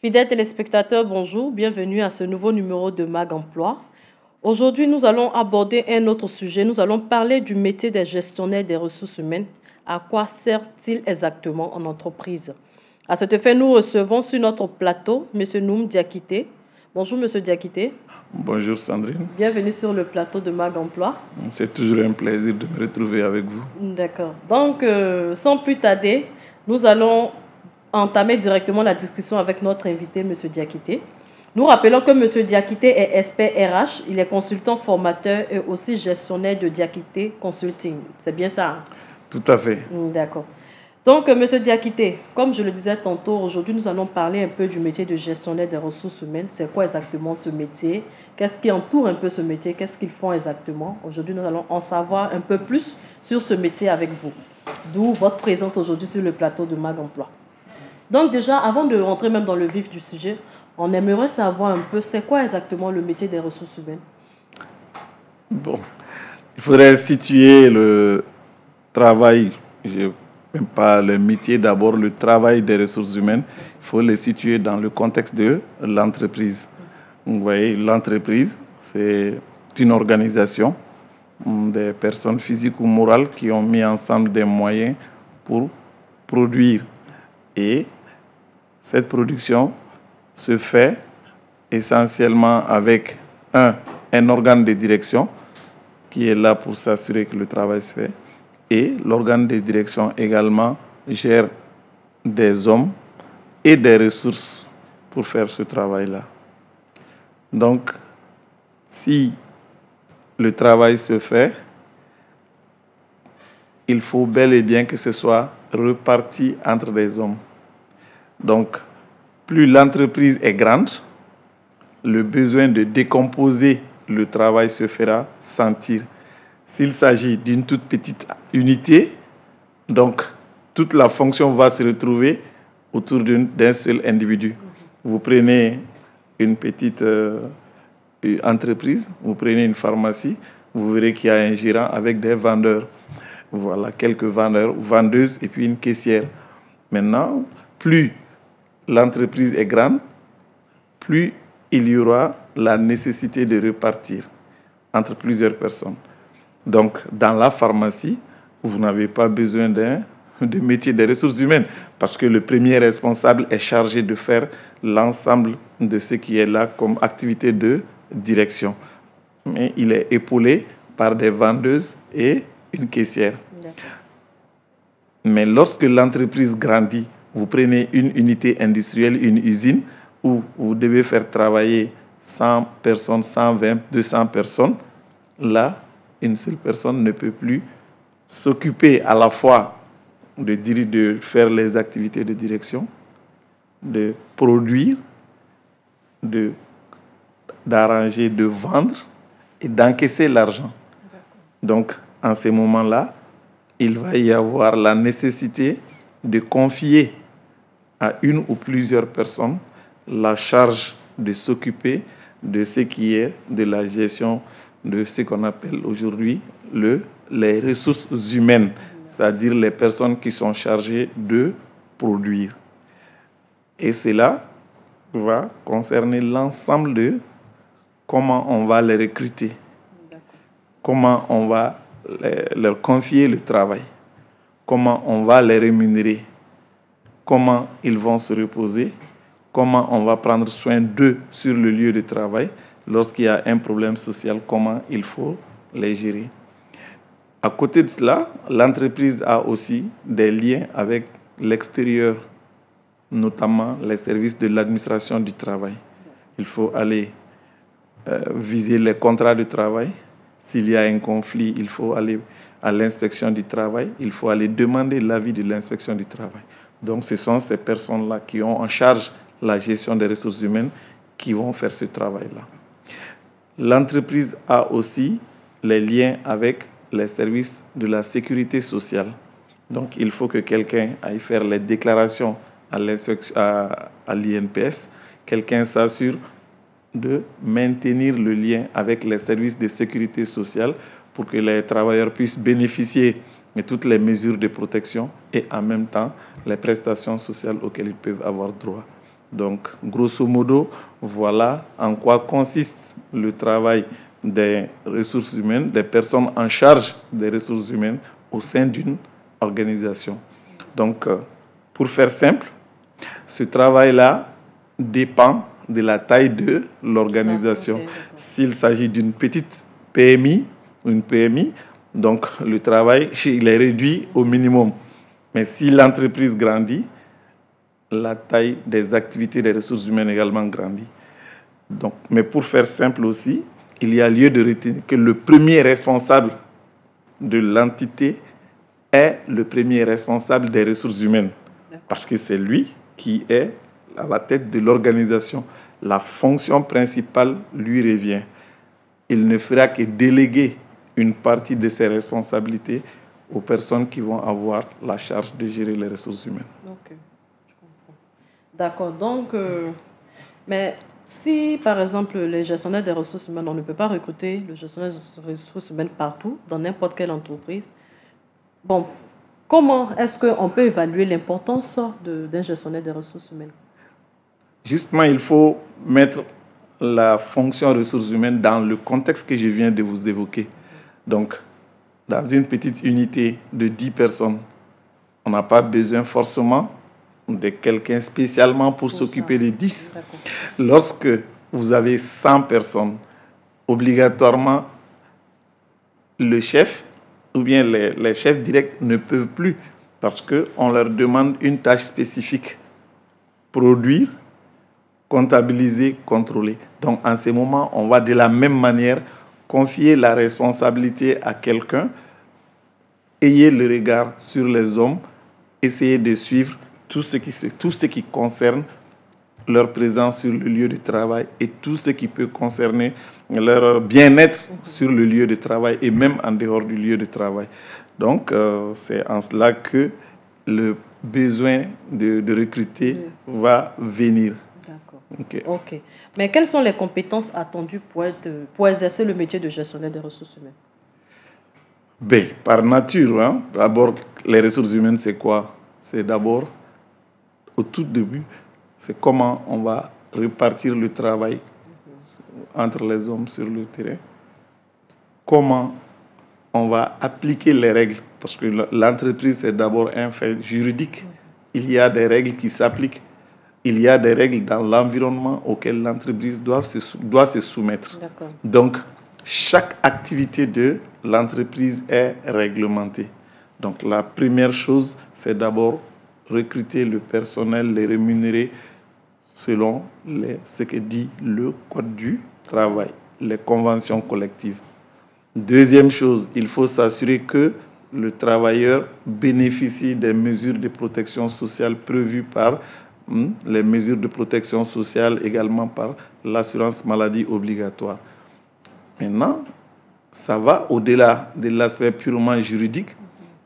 Fidèles téléspectateurs, bonjour, bienvenue à ce nouveau numéro de Mag Emploi. Aujourd'hui, nous allons aborder un autre sujet. Nous allons parler du métier des gestionnaires des ressources humaines. À quoi sert-il exactement en entreprise? À cet effet, nous recevons sur notre plateau M. Noum Diakité. Bonjour M. Diakité. Bonjour Sandrine. Bienvenue sur le plateau de Mag Emploi. C'est toujours un plaisir de me retrouver avec vous. D'accord. Donc, sans plus tarder, nous allons entamer directement la discussion avec notre invité, M. Diakité. Nous rappelons que M. Diakité est expert RH, il est consultant formateur et aussi gestionnaire de Diakité Consulting. C'est bien ça, hein? Tout à fait. D'accord. Donc, M. Diakité, comme je le disais tantôt, aujourd'hui, nous allons parler un peu du métier de gestionnaire des ressources humaines. C'est quoi exactement ce métier? Qu'est-ce qui entoure un peu ce métier? Qu'est-ce qu'ils font exactement? Aujourd'hui, nous allons en savoir un peu plus sur ce métier avec vous. D'où votre présence aujourd'hui sur le plateau de Mag Emploi. Donc déjà, avant de rentrer même dans le vif du sujet, on aimerait savoir un peu, c'est quoi exactement le métier des ressources humaines? Bon, il faudrait situer le travail, même pas le métier, d'abord le travail des ressources humaines. Il faut le situer dans le contexte de l'entreprise. Vous voyez, l'entreprise, c'est une organisation des personnes physiques ou morales qui ont mis ensemble des moyens pour produire. Et cette production se fait essentiellement avec un organe de direction qui est là pour s'assurer que le travail se fait. Et l'organe de direction également gère des hommes et des ressources pour faire ce travail-là. Donc, si le travail se fait, il faut bel et bien que ce soit reparti entre les hommes. Donc, plus l'entreprise est grande, le besoin de décomposer le travail se fera sentir. S'il s'agit d'une toute petite unité, donc toute la fonction va se retrouver autour d'un seul individu. Vous prenez une petite entreprise, vous prenez une pharmacie, vous verrez qu'il y a un gérant avec des vendeurs. Voilà, quelques vendeurs, vendeuses et puis une caissière. Maintenant, plus l'entreprise est grande, plus il y aura la nécessité de repartir entre plusieurs personnes. Donc, dans la pharmacie, vous n'avez pas besoin de métier des ressources humaines parce que le premier responsable est chargé de faire l'ensemble de ce qui est là comme activité de direction. Mais il est épaulé par des vendeuses et une caissière. Mais lorsque l'entreprise grandit, vous prenez une unité industrielle, une usine, où vous devez faire travailler 100 personnes, 120, 200 personnes. Là, une seule personne ne peut plus s'occuper à la fois de faire les activités de direction, de produire, d'arranger, de vendre et d'encaisser l'argent. Donc, en ces moments-là, il va y avoir la nécessité de confier à une ou plusieurs personnes la charge de s'occuper de ce qui est de la gestion de ce qu'on appelle aujourd'hui les ressources humaines, c'est-à-dire les personnes qui sont chargées de produire. Et cela va concerner l'ensemble de comment on va les recruter, comment on va leur confier le travail, comment on va les rémunérer, comment ils vont se reposer, comment on va prendre soin d'eux sur le lieu de travail. Lorsqu'il y a un problème social, comment il faut les gérer. À côté de cela, l'entreprise a aussi des liens avec l'extérieur, notamment les services de l'administration du travail. Il faut aller viser les contrats de travail. S'il y a un conflit, il faut aller à l'inspection du travail. Il faut aller demander l'avis de l'inspection du travail. Donc, ce sont ces personnes-là qui ont en charge la gestion des ressources humaines qui vont faire ce travail-là. L'entreprise a aussi les liens avec les services de la sécurité sociale. Donc, il faut que quelqu'un aille faire les déclarations à l'INPS. Quelqu'un s'assure de maintenir le lien avec les services de sécurité sociale pour que les travailleurs puissent bénéficier de toutes les mesures de protection et en même temps les prestations sociales auxquelles ils peuvent avoir droit. Donc, grosso modo, voilà en quoi consiste le travail des ressources humaines, des personnes en charge des ressources humaines au sein d'une organisation. Donc, pour faire simple, ce travail-là dépend de la taille de l'organisation. Okay, S'il s'agit d'une petite PMI, une PMI, donc le travail il est réduit au minimum. Mais si l'entreprise grandit, la taille des activités des ressources humaines également grandit. Donc, mais pour faire simple aussi, il y a lieu de retenir que le premier responsable de l'entité est le premier responsable des ressources humaines. Parce que c'est lui qui est à la tête de l'organisation. La fonction principale lui revient. Il ne fera que déléguer une partie de ses responsabilités aux personnes qui vont avoir la charge de gérer les ressources humaines. Ok, je comprends. D'accord, donc, mais si par exemple les gestionnaires des ressources humaines, on ne peut pas recruter le gestionnaire des ressources humaines partout, dans n'importe quelle entreprise, bon, comment est-ce qu'on peut évaluer l'importance d'un gestionnaire des ressources humaines? Justement, il faut mettre la fonction ressources humaines dans le contexte que je viens de vous évoquer. Donc, dans une petite unité de 10 personnes, on n'a pas besoin forcément de quelqu'un spécialement pour s'occuper des 10. Lorsque vous avez 100 personnes, obligatoirement, le chef ou bien les chefs directs ne peuvent plus parce qu'on leur demande une tâche spécifique. Produire, comptabiliser, contrôler. Donc, en ce moment, on va de la même manière confier la responsabilité à quelqu'un, ayez le regard sur les hommes, essayez de suivre tout ce qui concerne leur présence sur le lieu de travail et tout ce qui peut concerner leur bien-être sur le lieu de travail et même en dehors du lieu de travail. Donc, c'est en cela que le besoin de recruter va venir. D'accord. Ok. Mais quelles sont les compétences attendues pour exercer le métier de gestionnaire des ressources humaines? Ben, par nature, d'abord, les ressources humaines, c'est quoi? C'est d'abord, au tout début, c'est comment on va répartir le travail entre les hommes sur le terrain. Comment on va appliquer les règles, parce que l'entreprise, c'est d'abord un fait juridique. Il y a des règles qui s'appliquent. Il y a des règles dans l'environnement auxquelles l'entreprise doit se soumettre. Donc, chaque activité de l'entreprise est réglementée. Donc, la première chose, c'est d'abord recruter le personnel, les rémunérer selon ce que dit le Code du travail, les conventions collectives. Deuxième chose, il faut s'assurer que le travailleur bénéficie des mesures de protection sociale prévues par les mesures de protection sociale, également par l'assurance maladie obligatoire. Maintenant, ça va au-delà de l'aspect purement juridique.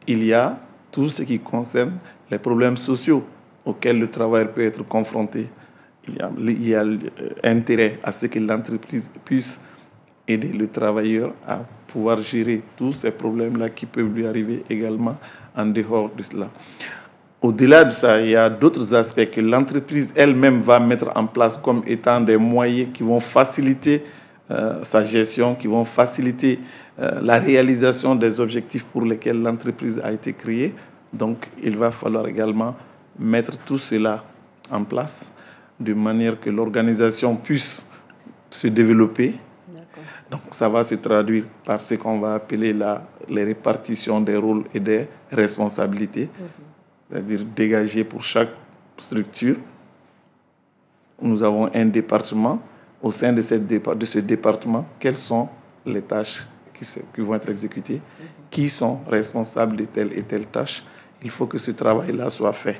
Il y a tout ce qui concerne les problèmes sociaux auxquels le travailleur peut être confronté. Il y a intérêt à ce que l'entreprise puisse aider le travailleur à pouvoir gérer tous ces problèmes-là qui peuvent lui arriver également en dehors de cela. Au-delà de ça, il y a d'autres aspects que l'entreprise elle-même va mettre en place comme étant des moyens qui vont faciliter sa gestion, qui vont faciliter la réalisation des objectifs pour lesquels l'entreprise a été créée. Donc, il va falloir également mettre tout cela en place de manière que l'organisation puisse se développer. Donc, ça va se traduire par ce qu'on va appeler les répartitions des rôles et des responsabilités. C'est-à-dire dégager pour chaque structure. Nous avons un département. Au sein de ce département, quelles sont les tâches qui vont être exécutées, qui sont responsables de telle et telle tâche. Il faut que ce travail-là soit fait.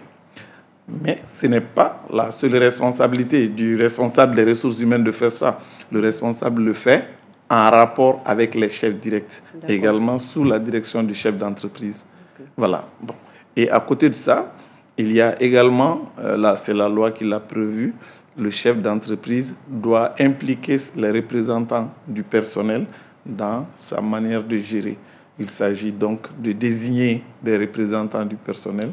Mais ce n'est pas la seule responsabilité du responsable des ressources humaines de faire ça. Le responsable le fait en rapport avec les chefs directs, également sous la direction du chef d'entreprise. Voilà. Bon. Et à côté de ça, il y a également, c'est la loi qui l'a prévu, le chef d'entreprise doit impliquer les représentants du personnel dans sa manière de gérer. Il s'agit donc de désigner des représentants du personnel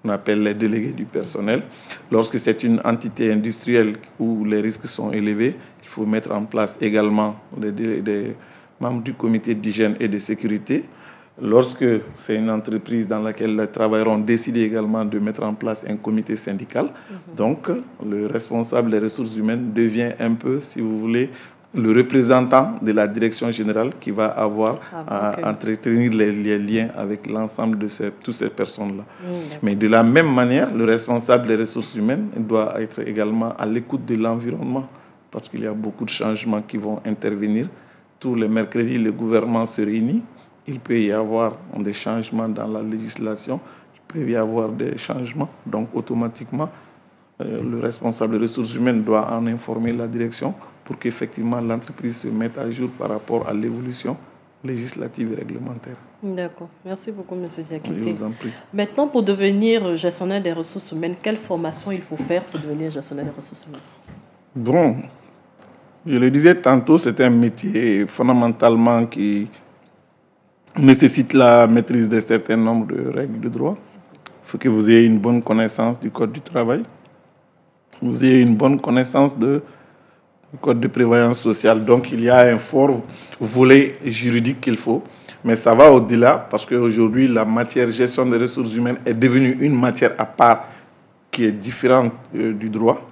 on appelle les délégués du personnel. Lorsque c'est une entité industrielle où les risques sont élevés, il faut mettre en place également des membres du comité d'hygiène et de sécurité. Lorsque c'est une entreprise dans laquelle les travailleurs ont décidé également de mettre en place un comité syndical, donc le responsable des ressources humaines devient un peu, si vous voulez, le représentant de la direction générale qui va avoir à entretenir les liens avec l'ensemble de toutes ces personnes-là. Mais de la même manière, le responsable des ressources humaines doit être également à l'écoute de l'environnement parce qu'il y a beaucoup de changements qui vont intervenir. Tous les mercredis, le gouvernement se réunit. Il peut y avoir des changements dans la législation, il peut y avoir des changements. Donc, automatiquement, le responsable des ressources humaines doit en informer la direction pour qu'effectivement l'entreprise se mette à jour par rapport à l'évolution législative et réglementaire. D'accord. Merci beaucoup, M. Diakité. Je vous en prie. Maintenant, pour devenir gestionnaire des ressources humaines, quelle formation il faut faire pour devenir gestionnaire des ressources humaines? Bon, je le disais tantôt, c'est un métier fondamentalement qui nécessite la maîtrise d'un certain nombre de règles de droit. Il faut que vous ayez une bonne connaissance du Code du travail. Vous ayez une bonne connaissance du Code de prévoyance sociale. Donc, il y a un fort volet juridique qu'il faut. Mais ça va au-delà parce qu'aujourd'hui, la matière gestion des ressources humaines est devenue une matière à part qui est différente du droit.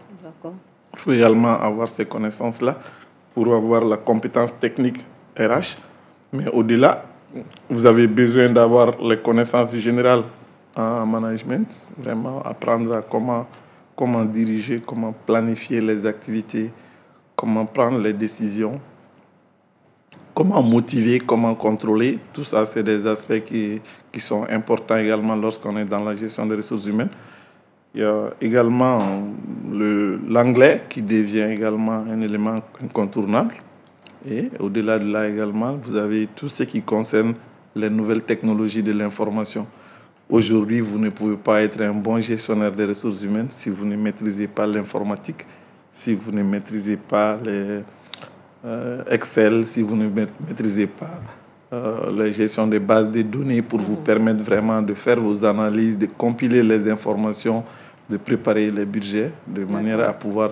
Il faut également avoir ces connaissances-là pour avoir la compétence technique RH. Mais au-delà, vous avez besoin d'avoir les connaissances générales en management, vraiment apprendre à comment diriger, comment planifier les activités, comment prendre les décisions, comment motiver, comment contrôler. Tout ça, c'est des aspects qui sont importants également lorsqu'on est dans la gestion des ressources humaines. Il y a également l'anglais qui devient également un élément incontournable. Et au-delà de là également, vous avez tout ce qui concerne les nouvelles technologies de l'information. Aujourd'hui, vous ne pouvez pas être un bon gestionnaire des ressources humaines si vous ne maîtrisez pas l'informatique, si vous ne maîtrisez pas les Excel, si vous ne maîtrisez pas la gestion des bases de données pour vous permettre vraiment de faire vos analyses, de compiler les informations, de préparer les budgets de manière à pouvoir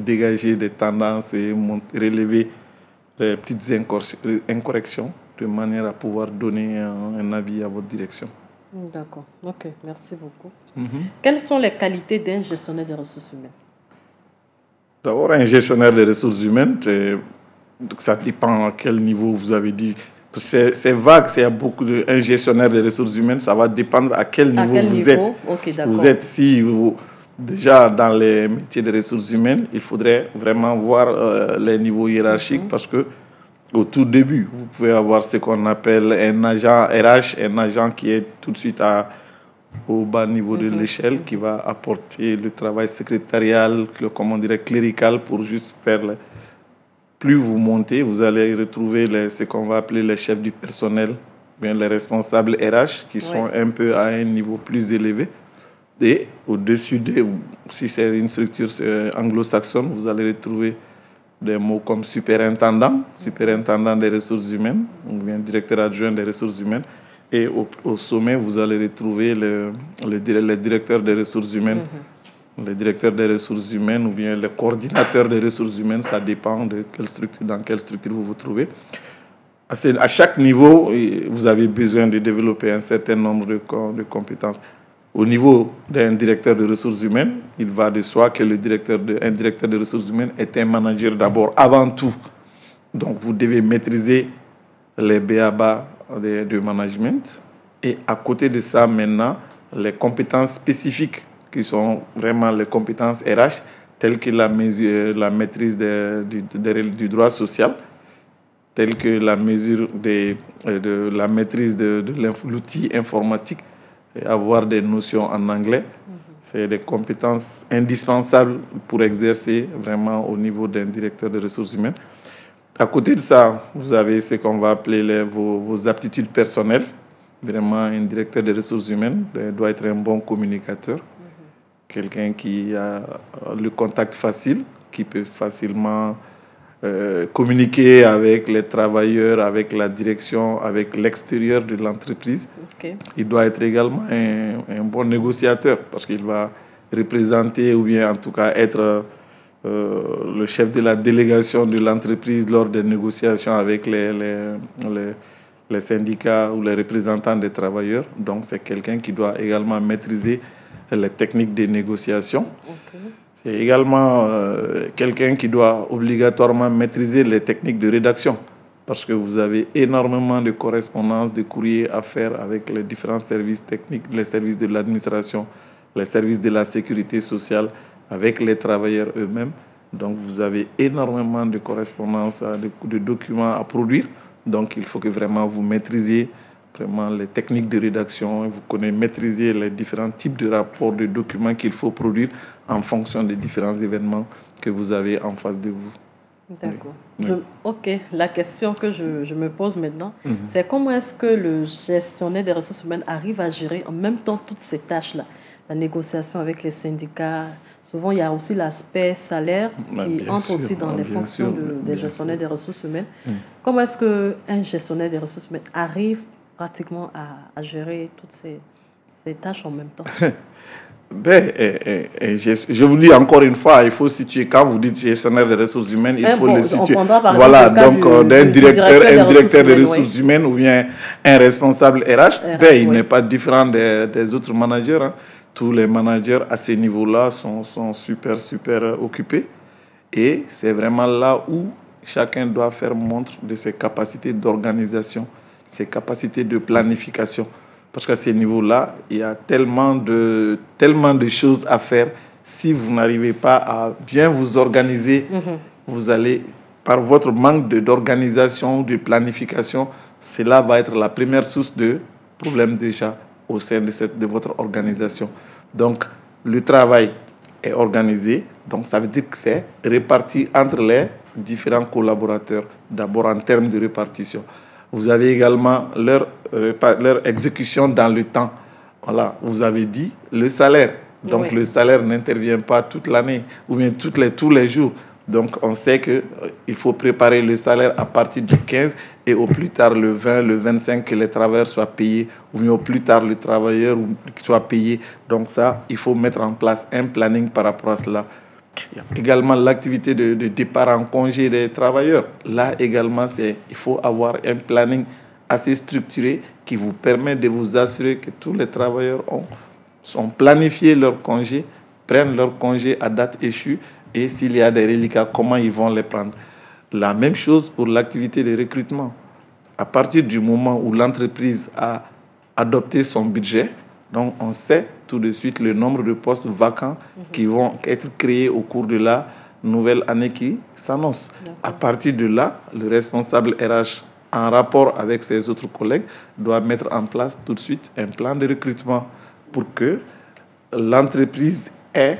dégager des tendances et relever les petites incorrections de manière à pouvoir donner un avis à votre direction. D'accord, ok, merci beaucoup. Quelles sont les qualités d'un gestionnaire des ressources humaines? D'abord, un gestionnaire des ressources humaines, ça dépend à quel niveau vous avez dit. C'est vague, il y a beaucoup de... Un gestionnaire des ressources humaines, ça va dépendre à quel niveau vous êtes. Okay, vous êtes, si vous... Déjà, dans les métiers des ressources humaines, il faudrait vraiment voir les niveaux hiérarchiques parce que au tout début, vous pouvez avoir ce qu'on appelle un agent RH, un agent qui est tout de suite au bas niveau de l'échelle, qui va apporter le travail secrétarial, clérical pour juste faire... Plus vous montez, vous allez retrouver ce qu'on va appeler les chefs du personnel, bien les responsables RH qui sont un peu à un niveau plus élevé. Et au-dessus si c'est une structure anglo-saxonne, vous allez retrouver des mots comme superintendant des ressources humaines, ou bien directeur adjoint des ressources humaines. Et au sommet, vous allez retrouver les directeurs des ressources humaines. Les directeurs des ressources humaines ou bien les coordinateurs des ressources humaines, ça dépend de dans quelle structure vous vous trouvez. À chaque niveau, vous avez besoin de développer un certain nombre de compétences. Au niveau d'un directeur de ressources humaines, il va de soi que un directeur de ressources humaines est un manager d'abord, avant tout. Donc, vous devez maîtriser les b.a.-ba de management. Et à côté de ça, maintenant, les compétences spécifiques qui sont vraiment les compétences RH, telles que la maîtrise du droit social, telles que la mesure de la maîtrise de l'outil informatique, et avoir des notions en anglais. C'est des compétences indispensables pour exercer vraiment au niveau d'un directeur de ressources humaines. À côté de ça, vous avez ce qu'on va appeler vos aptitudes personnelles. Vraiment, un directeur de ressources humaines doit être un bon communicateur. Quelqu'un qui a le contact facile, qui peut facilement communiquer avec les travailleurs, avec la direction, avec l'extérieur de l'entreprise. Ok. Il doit être également un bon négociateur parce qu'il va représenter ou bien en tout cas être le chef de la délégation de l'entreprise lors des négociations avec les syndicats ou les représentants des travailleurs. Donc c'est quelqu'un qui doit également maîtriser les techniques de négociation. Ok. C'est également quelqu'un qui doit obligatoirement maîtriser les techniques de rédaction parce que vous avez énormément de correspondances, de courriers à faire avec les différents services techniques, les services de l'administration, les services de la sécurité sociale, avec les travailleurs eux-mêmes. Donc vous avez énormément de correspondances, de documents à produire. Donc il faut que vraiment vous maîtrisiez vraiment les techniques de rédaction, vous maîtrisez les différents types de rapports, de documents qu'il faut produire en fonction des différents événements que vous avez en face de vous. D'accord. Oui. Ok, la question que je me pose maintenant, c'est comment est-ce que le gestionnaire des ressources humaines arrive à gérer en même temps toutes ces tâches-là, la négociation avec les syndicats. Souvent, il y a aussi l'aspect salaire qui entre aussi dans les fonctions des gestionnaires des ressources humaines. Comment est-ce qu'un gestionnaire des ressources humaines arrive pratiquement à gérer toutes ces tâches en même temps? Je vous dis encore une fois, il faut situer, quand vous dites gestionnaire des ressources humaines, il faut le situer. Voilà, donc d'un directeur des ressources humaines ou bien un responsable RH, il n'est pas différent des autres managers. Hein. Tous les managers à ce niveau-là sont super occupés. Et c'est vraiment là où chacun doit faire montre de ses capacités d'organisation, ses capacités de planification. Parce qu'à ce niveau-là, il y a tellement de choses à faire. Si vous n'arrivez pas à bien vous organiser, vous allez, par votre manque d'organisation, de planification, cela va être la première source de problème déjà au sein de votre organisation. Donc, le travail est organisé. Donc, ça veut dire que c'est réparti entre les différents collaborateurs, d'abord en termes de répartition. Vous avez également leur exécution dans le temps. Voilà, vous avez dit le salaire. Donc, le salaire n'intervient pas toute l'année ou bien tous les jours. Donc, on sait qu'il faut préparer le salaire à partir du 15 et au plus tard le 20, le 25 que les travailleurs soient payés ou bien au plus tard le travailleur soit payé. Donc, ça, il faut mettre en place un planning par rapport à cela. Il y a également l'activité de départ en congé des travailleurs. Là également, il faut avoir un planning assez structuré qui vous permet de vous assurer que tous les travailleurs sont planifiés leur congé, prennent leur congé à date échue et s'il y a des reliquats, comment ils vont les prendre. La même chose pour l'activité de recrutement. À partir du moment où l'entreprise a adopté son budget, donc on sait tout de suite le nombre de postes vacants qui vont être créés au cours de la nouvelle année qui s'annonce. À partir de là, le responsable RH, en rapport avec ses autres collègues, doit mettre en place tout de suite un plan de recrutement pour que l'entreprise ait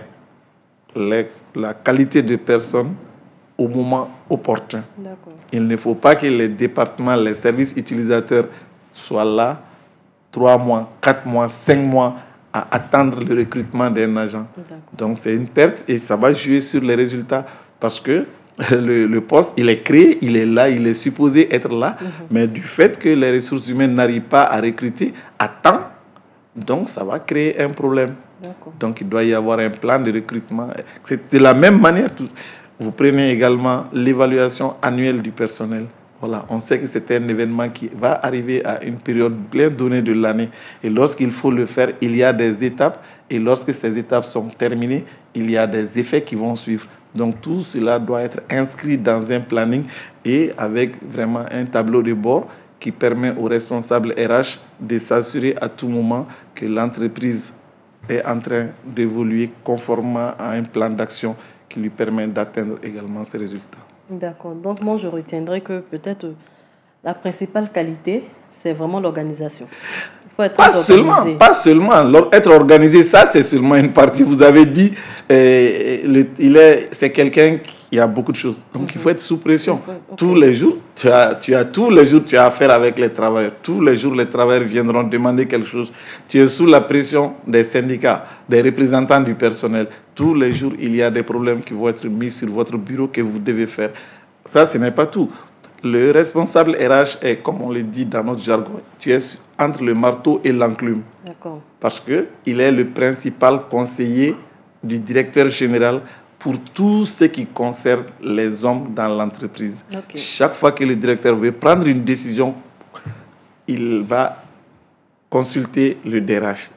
la qualité de personnes au moment opportun. Il ne faut pas que les départements, les services utilisateurs soient là 3 mois, 4 mois, 5 mois à attendre le recrutement d'un agent. Donc c'est une perte et ça va jouer sur les résultats parce que le poste, il est créé, il est là, il est supposé être là, mais du fait que les ressources humaines n'arrivent pas à recruter à temps, donc ça va créer un problème. Donc il doit y avoir un plan de recrutement. C'est de la même manière, vous prenez également l'évaluation annuelle du personnel. Voilà, on sait que c'est un événement qui va arriver à une période bien donnée de l'année. Et lorsqu'il faut le faire, il y a des étapes. Et lorsque ces étapes sont terminées, il y a des effets qui vont suivre. Donc tout cela doit être inscrit dans un planning et avec vraiment un tableau de bord qui permet aux responsables RH de s'assurer à tout moment que l'entreprise est en train d'évoluer conformément à un plan d'action qui lui permet d'atteindre également ces résultats. D'accord. Donc, moi, je retiendrai que peut-être la principale qualité, c'est vraiment l'organisation. Il faut être organisé. Pas seulement. Être organisé, ça, c'est seulement une partie. Vous avez dit, c'est quelqu'un qui a beaucoup de choses. Donc, il faut être sous pression. Tous les jours, tu as affaire avec les travailleurs. Tous les jours, les travailleurs viendront demander quelque chose. Tu es sous la pression des syndicats, des représentants du personnel. Tous les jours, il y a des problèmes qui vont être mis sur votre bureau que vous devez faire. Ça, ce n'est pas tout. Le responsable RH est, comme on le dit dans notre jargon, tu es entre le marteau et l'enclume. D'accord. Parce qu'il est le principal conseiller du directeur général pour tout ce qui concerne les hommes dans l'entreprise. Ok. Chaque fois que le directeur veut prendre une décision, il va consulter le DRH.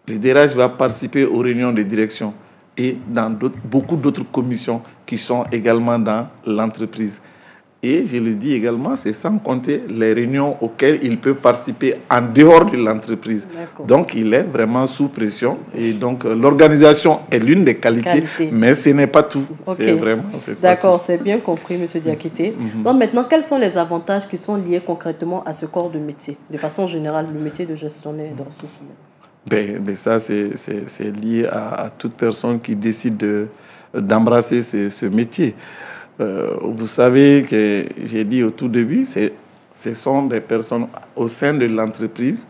Le DRH va participer aux réunions de direction et dans beaucoup d'autres commissions qui sont également dans l'entreprise. Et je le dis également, c'est sans compter les réunions auxquelles il peut participer en dehors de l'entreprise. Donc, il est vraiment sous pression. Et donc, l'organisation est l'une des qualités, mais ce n'est pas tout. Okay. D'accord, c'est bien compris, M. Diakité. Donc, maintenant, quels sont les avantages qui sont liés concrètement à ce corps de métier, de façon générale, le métier de gestionnaire de ressources humaines? Ben ça, c'est lié à toute personne qui décide d'embrasser ce métier. Vous savez que j'ai dit au tout début, ce sont des personnes au sein de l'entreprise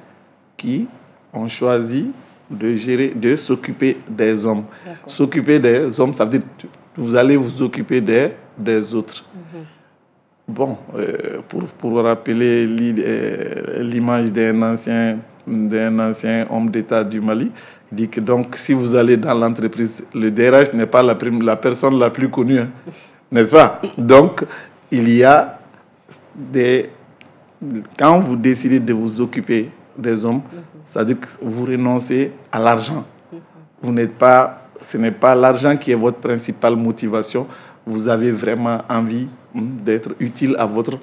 qui ont choisi de s'occuper des hommes. S'occuper des hommes, ça veut dire que vous allez vous occuper des autres. Bon, pour rappeler l'image d'un ancien homme d'État du Mali, il dit que donc si vous allez dans l'entreprise, le DRH n'est pas la personne la plus connue. Hein. N'est-ce pas? Donc, il y a quand vous décidez de vous occuper des hommes, ça veut dire que vous renoncez à l'argent. Ce n'est pas l'argent qui est votre principale motivation. Vous avez vraiment envie d'être utile à votre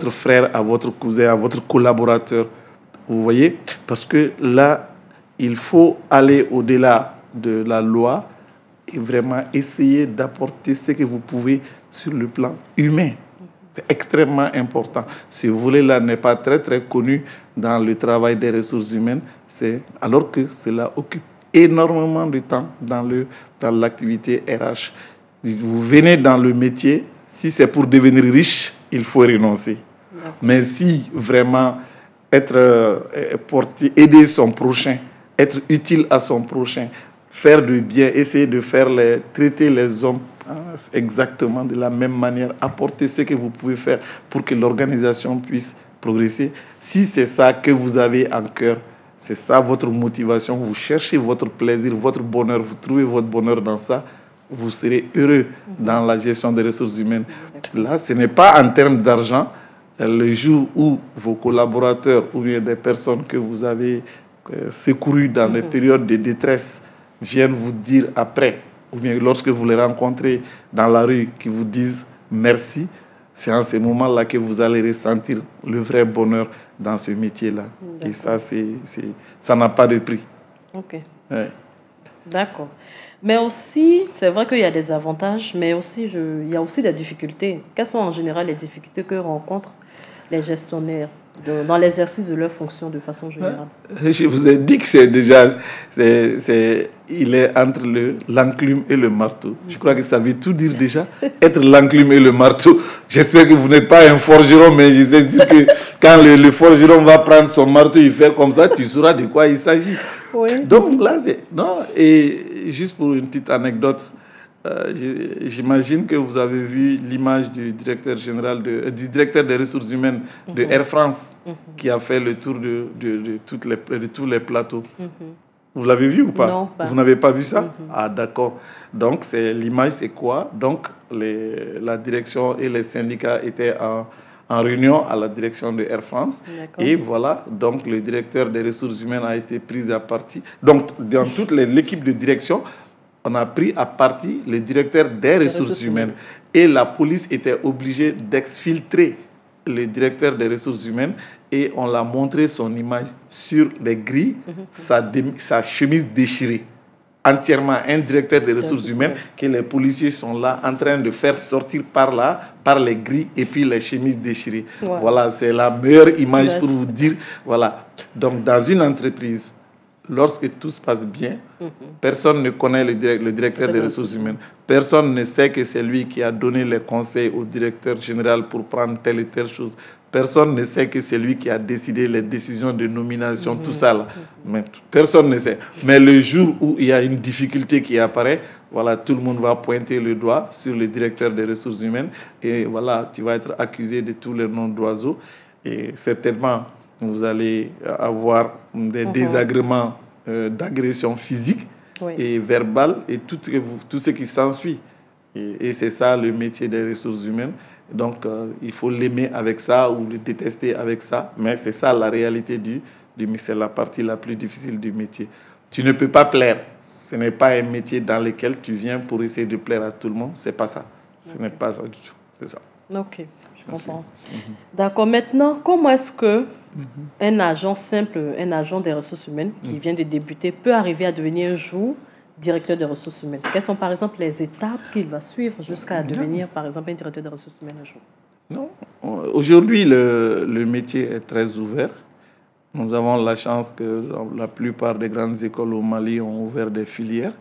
frère, à votre cousin, à votre collaborateur. Vous voyez? Parce que là, il faut aller au-delà de la loi et vraiment essayer d'apporter ce que vous pouvez sur le plan humain. C'est extrêmement important. Ce volet-là n'est pas très, très connu dans le travail des ressources humaines, alors que cela occupe énormément de temps dans l'activité RH. Vous venez dans le métier, si c'est pour devenir riche, il faut renoncer. Mais si vraiment aider son prochain, être utile à son prochain, faire du bien, essayer de traiter les hommes exactement de la même manière, apporter ce que vous pouvez faire pour que l'organisation puisse progresser. Si c'est ça que vous avez en cœur, c'est ça votre motivation, vous cherchez votre plaisir, votre bonheur, vous trouvez votre bonheur dans ça, vous serez heureux dans la gestion des ressources humaines. Là, ce n'est pas en termes d'argent. Le jour où vos collaborateurs ou bien des personnes que vous avez secourues dans des périodes de détresse viennent vous dire après, ou bien lorsque vous les rencontrez dans la rue, qui vous disent merci, c'est en ces moments-là que vous allez ressentir le vrai bonheur dans ce métier-là. Et ça, ça n'a pas de prix. Ok. Ouais. D'accord. Mais aussi, c'est vrai qu'il y a des avantages, mais aussi, il y a aussi des difficultés. Quelles sont en général les difficultés que rencontrent les gestionnaires dans l'exercice de leurs fonctions de façon générale? Je vous ai dit que il est entre l'enclume et le marteau. Je crois que ça veut tout dire déjà. Être l'enclume et le marteau. J'espère que vous n'êtes pas un forgeron, mais je sais sûr que quand le forgeron va prendre son marteau, il fait comme ça, tu sauras de quoi il s'agit. Oui. Donc là, et juste pour une petite anecdote, j'imagine que vous avez vu l'image du directeur général, du directeur des ressources humaines de Air France, qui a fait le tour de tous les plateaux. Vous l'avez vu ou pas? Non, pas. Vous n'avez pas vu ça? Ah, d'accord. Donc, l'image, c'est quoi? Donc, la direction et les syndicats étaient en réunion à la direction de Air France. Et voilà, donc le directeur des ressources humaines a été pris à partie. Donc, dans toute l'équipe de direction, on a pris à partie le directeur des ressources humaines. Et la police était obligée d'exfiltrer le directeur des ressources humaines et on l'a montré son image sur les grilles, sa chemise déchirée. Entièrement un directeur des ressources humaines que les policiers sont là en train de faire sortir par les grilles et puis les chemises déchirées. Ouais. Voilà, c'est la meilleure image pour vous dire. Voilà. Donc, dans une entreprise, lorsque tout se passe bien, personne ne connaît le directeur des ressources humaines. Personne ne sait que c'est lui qui a donné les conseils au directeur général pour prendre telle et telle chose. Personne ne sait que c'est lui qui a décidé les décisions de nomination, tout ça là. Mais personne ne sait. Mais le jour où il y a une difficulté qui apparaît, voilà, tout le monde va pointer le doigt sur le directeur des ressources humaines et voilà, tu vas être accusé de tous les noms d'oiseaux et certainement vous allez avoir des désagréments d'agression physique et verbale et tout ce qui s'ensuit. Et c'est ça le métier des ressources humaines. Donc, il faut l'aimer avec ça ou le détester avec ça. Mais c'est ça la réalité c'est la partie la plus difficile du métier. Tu ne peux pas plaire. Ce n'est pas un métier dans lequel tu viens pour essayer de plaire à tout le monde. C'est pas ça. Ce n'est pas ça du tout. C'est ça. Ok, je comprends. D'accord. Maintenant, comment est-ce que un agent simple, un agent des ressources humaines qui vient de débuter peut arriver à devenir un jour directeur des ressources humaines? Quelles sont par exemple les étapes qu'il va suivre jusqu'à devenir par exemple un directeur des ressources humaines un jour? Non. Aujourd'hui, le métier est très ouvert. Nous avons la chance que la plupart des grandes écoles au Mali ont ouvert des filières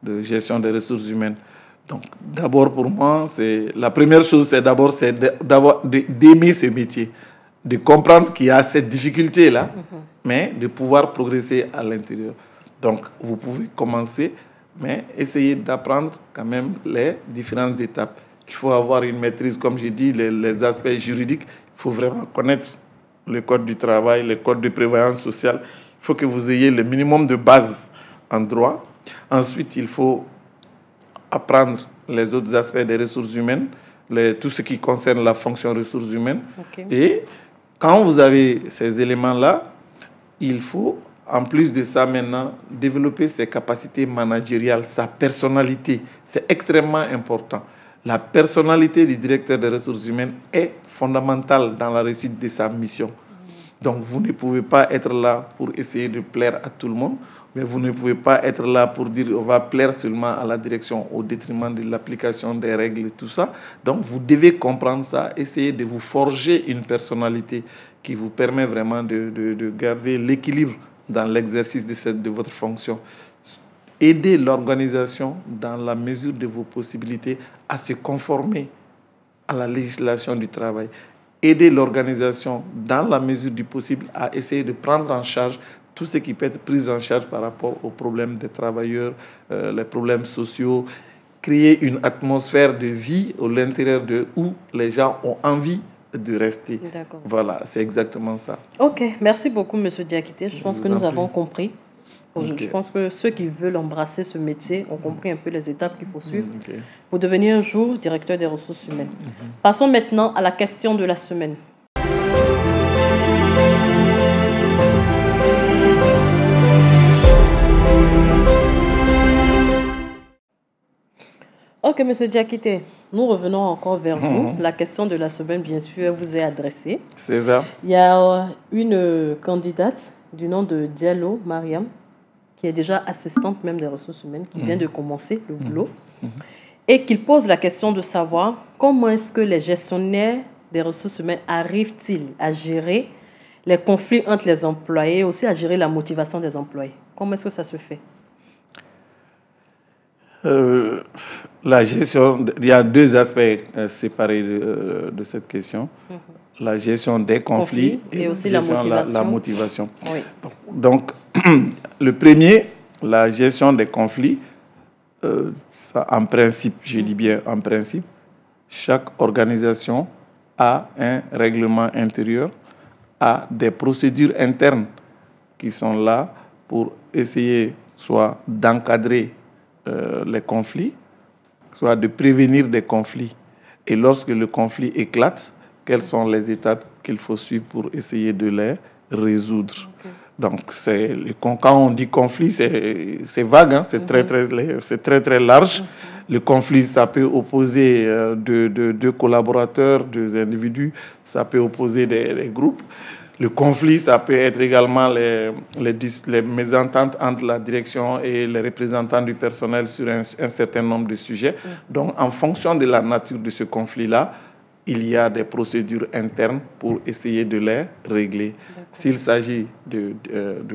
de gestion des ressources humaines. Donc, d'abord pour moi, la première chose, c'est d'aimer ce métier, de comprendre qu'il y a cette difficulté-là, mais de pouvoir progresser à l'intérieur. Donc, vous pouvez commencer, mais essayer d'apprendre quand même les différentes étapes. Il faut avoir une maîtrise, comme j'ai dit, les aspects juridiques. Il faut vraiment connaître le code du travail, le code de prévoyance sociale. Il faut que vous ayez le minimum de base en droit. Ensuite, il faut apprendre les autres aspects des ressources humaines, tout ce qui concerne la fonction ressources humaines. Et quand vous avez ces éléments-là, il faut, en plus de ça maintenant, développer ses capacités managériales, sa personnalité. C'est extrêmement important. La personnalité du directeur des ressources humaines est fondamentale dans la réussite de sa mission. Donc, vous ne pouvez pas être là pour essayer de plaire à tout le monde, mais vous ne pouvez pas être là pour dire on va plaire seulement à la direction au détriment de l'application des règles et tout ça. Donc, vous devez comprendre ça, essayer de vous forger une personnalité qui vous permet vraiment de garder l'équilibre dans l'exercice de votre fonction. Aider l'organisation dans la mesure de vos possibilités à se conformer à la législation du travail. Aider l'organisation dans la mesure du possible à essayer de prendre en charge tout ce qui peut être pris en charge par rapport aux problèmes des travailleurs, les problèmes sociaux, créer une atmosphère de vie à l'intérieur où les gens ont envie de rester. Voilà, c'est exactement ça. Ok, merci beaucoup, M. Diakité. Je pense que nous avons compris. Je pense que ceux qui veulent embrasser ce métier ont compris un peu les étapes qu'il faut suivre pour devenir un jour directeur des ressources humaines. Passons maintenant à la question de la semaine. Ok, M. Diakité, nous revenons encore vers vous. La question de la semaine, bien sûr, vous est adressée. C'est ça. Il y a une candidate du nom de Diallo Mariam, qui est déjà assistante même des ressources humaines, qui vient de commencer le boulot, et qui pose la question de savoir comment est-ce que les gestionnaires des ressources humaines arrivent-ils à gérer les conflits entre les employés, aussi à gérer la motivation des employés. Comment est-ce que ça se fait? La gestion, il y a deux aspects séparés de cette question. La gestion des conflits et aussi la motivation. Oui. Donc, le premier, la gestion des conflits, ça, en principe, je dis bien en principe, chaque organisation a un règlement intérieur, a des procédures internes qui sont là pour essayer soit d'encadrer les conflits, soit de prévenir des conflits. Et lorsque le conflit éclate, quelles sont les étapes qu'il faut suivre pour essayer de les résoudre. Donc, quand on dit conflit, c'est vague, hein? C'est très large. Le conflit, ça peut opposer deux collaborateurs, deux individus, ça peut opposer des groupes. Le conflit, ça peut être également les mésententes entre la direction et les représentants du personnel sur un certain nombre de sujets. Donc, en fonction de la nature de ce conflit-là, il y a des procédures internes pour essayer de les régler. S'il s'agit de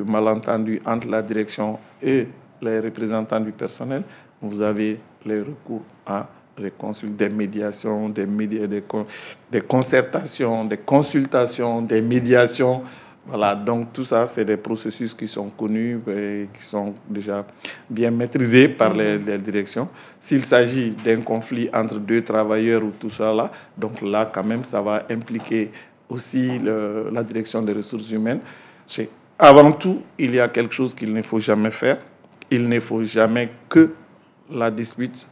malentendus entre la direction et les représentants du personnel, vous avez les recours à des médiations, des concertations, des consultations, des médiations. Voilà, donc tout ça, c'est des processus qui sont connus et qui sont déjà bien maîtrisés par les directions. S'il s'agit d'un conflit entre deux travailleurs ou tout ça là, donc là, quand même, ça va impliquer aussi la direction des ressources humaines. Avant tout, il y a quelque chose qu'il ne faut jamais faire. Il ne faut jamais que la dispute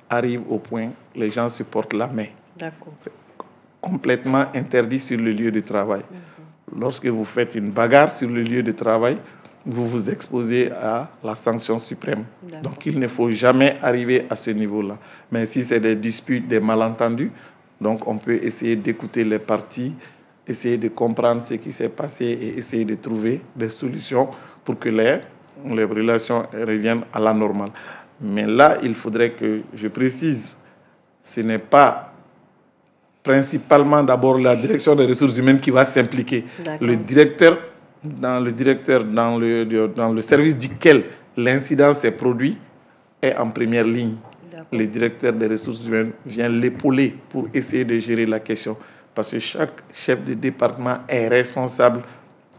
arrive au point où les gens se portent la main. D'accord. C'est complètement interdit sur le lieu de travail. Lorsque vous faites une bagarre sur le lieu de travail, vous vous exposez à la sanction suprême. Donc, il ne faut jamais arriver à ce niveau-là. Mais si c'est des disputes, des malentendus, donc on peut essayer d'écouter les parties, essayer de comprendre ce qui s'est passé et essayer de trouver des solutions pour que les relations reviennent à la normale. Mais là, il faudrait que je précise, ce n'est pas principalement d'abord la direction des ressources humaines qui va s'impliquer. Le directeur dans le service duquel l'incident s'est produit est en première ligne. Le directeur des ressources humaines vient l'épauler pour essayer de gérer la question. Parce que chaque chef de département est responsable,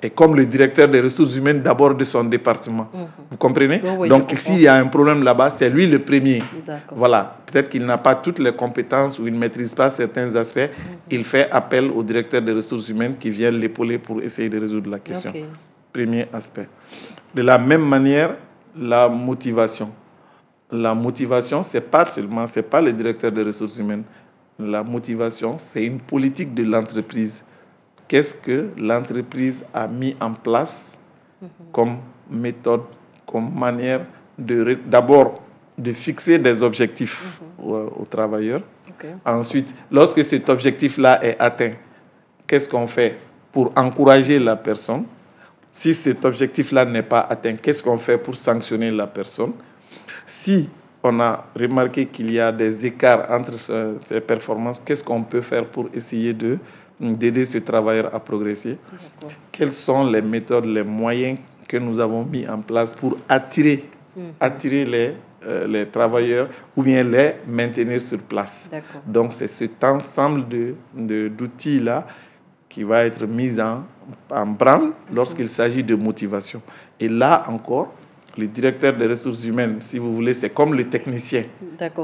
et comme le directeur des ressources humaines d'abord de son département. Vous comprenez? Oui, donc s'il y a un problème là-bas, c'est lui le premier. Voilà. Peut-être qu'il n'a pas toutes les compétences ou il ne maîtrise pas certains aspects. Il fait appel au directeur des ressources humaines qui vient l'épauler pour essayer de résoudre la question. Premier aspect. De la même manière, la motivation. La motivation, ce n'est pas seulement, c'est pas le directeur des ressources humaines. La motivation, c'est une politique de l'entreprise. Qu'est-ce que l'entreprise a mis en place comme méthode, comme manière d'abord de fixer des objectifs aux travailleurs. Ensuite, lorsque cet objectif-là est atteint, qu'est-ce qu'on fait pour encourager la personne? Si cet objectif-là n'est pas atteint, qu'est-ce qu'on fait pour sanctionner la personne? Si on a remarqué qu'il y a des écarts entre ces performances, qu'est-ce qu'on peut faire pour essayer d'aider ce travailleur à progresser? Quelles sont les méthodes, les moyens que nous avons mis en place pour attirer les travailleurs ou bien les maintenir sur place? Donc, c'est cet ensemble d'outils-là qui va être mis en branle lorsqu'il s'agit de motivation. Et là encore, le directeur des ressources humaines, si vous voulez, c'est comme le technicien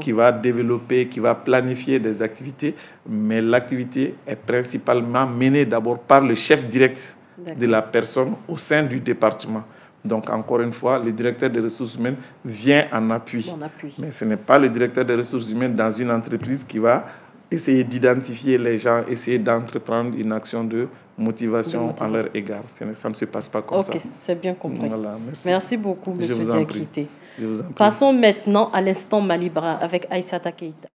qui va développer, qui va planifier des activités, mais l'activité est principalement menée d'abord par le chef direct de la personne au sein du département. Donc, encore une fois, le directeur des ressources humaines vient en appui. Mais ce n'est pas le directeur des ressources humaines dans une entreprise qui va essayer d'identifier les gens, essayer d'entreprendre une action de motivation à leur égard. Ça ne se passe pas comme ça. Ok, c'est bien compris. Voilà, merci beaucoup, M. Diakité. Je vous en prie. Passons maintenant à l'instant Malibra avec Aïssata Keïta.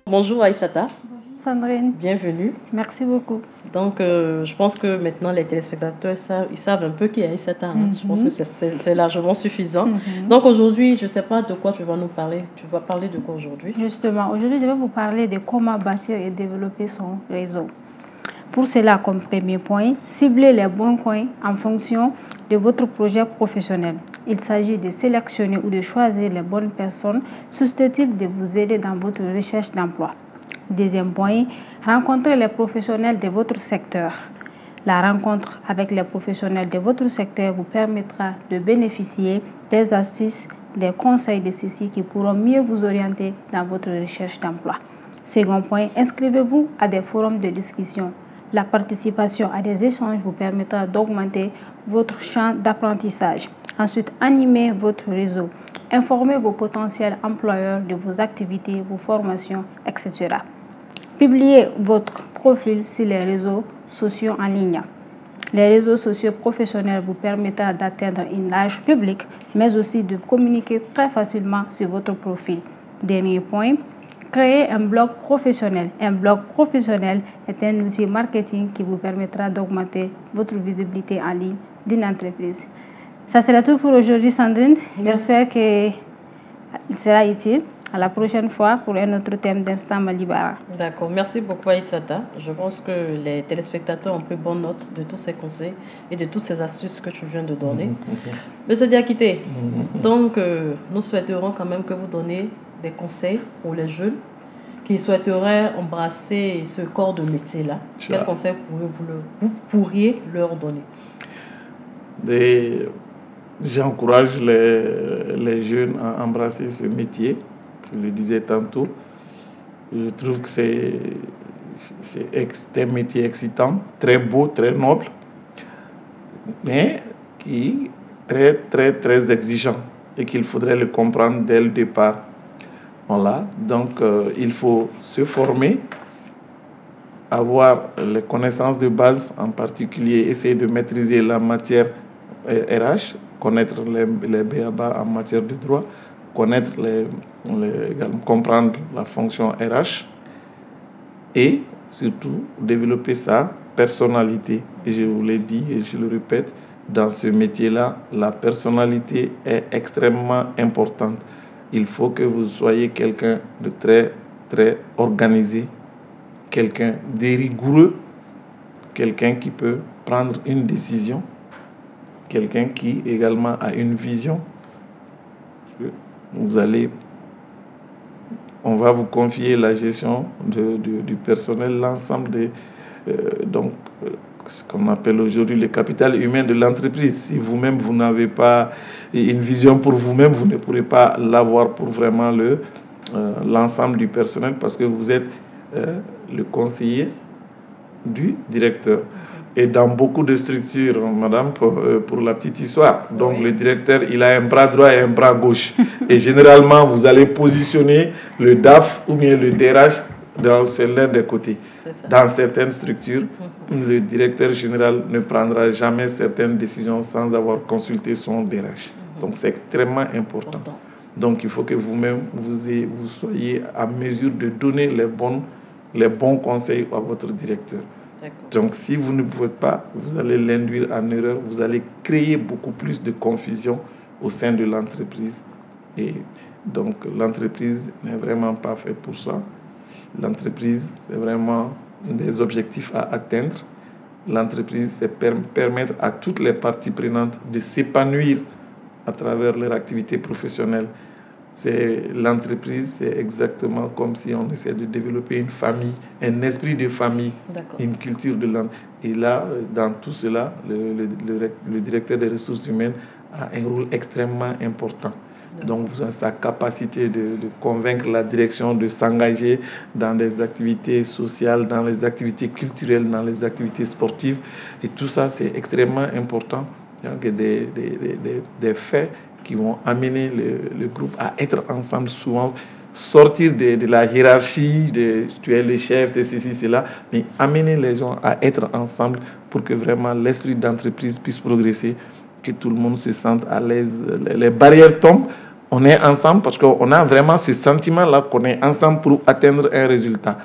Bonjour Aïssata. Bonjour Sandrine. Bienvenue. Merci beaucoup. Donc, je pense que maintenant les téléspectateurs ils savent un peu qui est Aïssata. Je pense que c'est largement suffisant. Donc aujourd'hui, je ne sais pas de quoi tu vas nous parler. Tu vas parler de quoi aujourd'hui? Justement, aujourd'hui, je vais vous parler de comment bâtir et développer son réseau. Pour cela, comme premier point, ciblez les bons coins en fonction de votre projet professionnel. Il s'agit de sélectionner ou de choisir les bonnes personnes susceptibles de vous aider dans votre recherche d'emploi. Deuxième point, rencontrez les professionnels de votre secteur. La rencontre avec les professionnels de votre secteur vous permettra de bénéficier des astuces, des conseils de ceux-ci qui pourront mieux vous orienter dans votre recherche d'emploi. Second point, inscrivez-vous à des forums de discussion. La participation à des échanges vous permettra d'augmenter votre champ d'apprentissage. Ensuite, animez votre réseau. Informez vos potentiels employeurs de vos activités, vos formations, etc. Publiez votre profil sur les réseaux sociaux en ligne. Les réseaux sociaux professionnels vous permettront d'atteindre une large public, mais aussi de communiquer très facilement sur votre profil. Dernier point, créez un blog professionnel. Un blog professionnel est un outil marketing qui vous permettra d'augmenter votre visibilité en ligne d'une entreprise. Ça sera tout pour aujourd'hui, Sandrine. J'espère que il sera utile. À la prochaine fois pour un autre thème d'Instant Malibara. D'accord, merci beaucoup Aïssata. Je pense que les téléspectateurs ont pris bonne note de tous ces conseils et de toutes ces astuces que tu viens de donner. Monsieur Diakité, donc nous souhaiterons quand même que vous donniez des conseils pour les jeunes qui souhaiteraient embrasser ce corps de métier-là. Quels conseils vous pourriez leur donner? J'encourage les jeunes à embrasser ce métier. Je le disais tantôt. Je trouve que c'est un métier excitant, très beau, très noble, mais qui est très exigeant et qu'il faudrait le comprendre dès le départ. Voilà, donc il faut se former, avoir les connaissances de base, en particulier essayer de maîtriser la matière RH, connaître les b.a.-ba en matière de droit, connaître comprendre la fonction RH et surtout développer sa personnalité. Et je vous l'ai dit et je le répète, dans ce métier-là, la personnalité est extrêmement importante. Il faut que vous soyez quelqu'un de très organisé, quelqu'un de rigoureux, quelqu'un qui peut prendre une décision, quelqu'un qui également a une vision. On va vous confier la gestion du personnel, l'ensemble ce qu'on appelle aujourd'hui le capital humain de l'entreprise. Si vous-même, vous n'avez pas une vision pour vous-même, vous ne pourrez pas l'avoir pour vraiment l'ensemble du personnel parce que vous êtes le conseiller du directeur. Et dans beaucoup de structures, madame, pour la petite histoire, donc le directeur, il a un bras droit et un bras gauche. Et généralement, vous allez positionner le DAF ou bien le DRH dans l'un des côtés. Dans certaines structures, le directeur général ne prendra jamais certaines décisions sans avoir consulté son DRH. Donc, c'est extrêmement important. Donc, il faut que vous-même, vous soyez à mesure de donner les bons conseils à votre directeur. Donc, si vous ne pouvez pas, vous allez l'induire en erreur, vous allez créer beaucoup plus de confusion au sein de l'entreprise. Et donc, l'entreprise n'est vraiment pas faite pour ça. L'entreprise, c'est vraiment des objectifs à atteindre. L'entreprise, c'est permettre à toutes les parties prenantes de s'épanouir à travers leur activité professionnelle. L'entreprise, c'est exactement comme si on essaie de développer une famille, un esprit de famille, une culture de l'entreprise. Et là, dans tout cela, le directeur des ressources humaines a un rôle extrêmement important. Donc, vous avez sa capacité de convaincre la direction de s'engager dans des activités sociales, dans les activités culturelles, dans les activités sportives. Et tout ça, c'est extrêmement important. Donc, des faits qui vont amener le groupe à être ensemble, souvent sortir de la hiérarchie, tu es le chef de ceci, cela, mais amener les gens à être ensemble pour que vraiment l'esprit d'entreprise puisse progresser, que tout le monde se sente à l'aise, les barrières tombent, on est ensemble parce qu'on a vraiment ce sentiment-là qu'on est ensemble pour atteindre un résultat.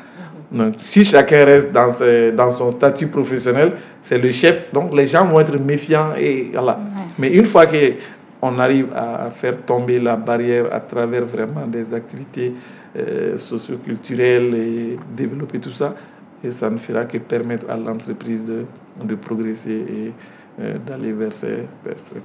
Donc, si chacun reste dans son statut professionnel, c'est le chef, donc les gens vont être méfiants. Et voilà. Mais une fois qu'on arrive à faire tomber la barrière à travers vraiment des activités socio-culturelles et développer tout ça, et ça ne fera que permettre à l'entreprise de progresser et d'aller vers ses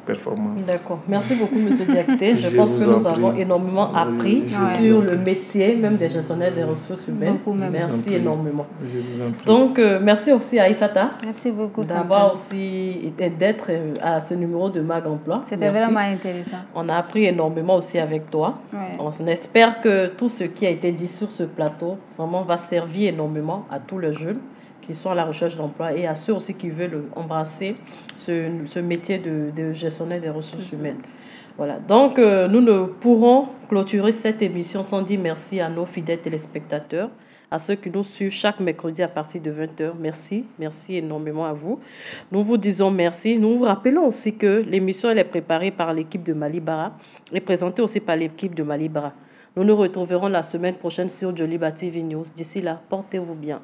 performances. D'accord. Merci beaucoup, M. Diakité. Je pense que nous avons énormément appris sur le métier, même des gestionnaires des ressources humaines. Merci énormément. Je vous en prie. Donc, merci aussi à Aïssata. Merci beaucoup. D'avoir aussi d'être à ce numéro de Mag Emploi. C'était vraiment intéressant. On a appris énormément aussi avec toi. On espère que tout ce qui a été dit sur ce plateau vraiment va servir énormément à tous les jeunes qui sont à la recherche d'emploi et à ceux aussi qui veulent embrasser ce métier de gestionnaire des ressources humaines. Voilà. Donc, nous ne pourrons clôturer cette émission sans dire merci à nos fidèles téléspectateurs, à ceux qui nous suivent chaque mercredi à partir de 20h. Merci énormément à vous. Nous vous disons merci. Nous vous rappelons aussi que l'émission elle est préparée par l'équipe de Malibara et présentée aussi par l'équipe de Malibara. Nous nous retrouverons la semaine prochaine sur Joliba TV News. D'ici là, portez-vous bien.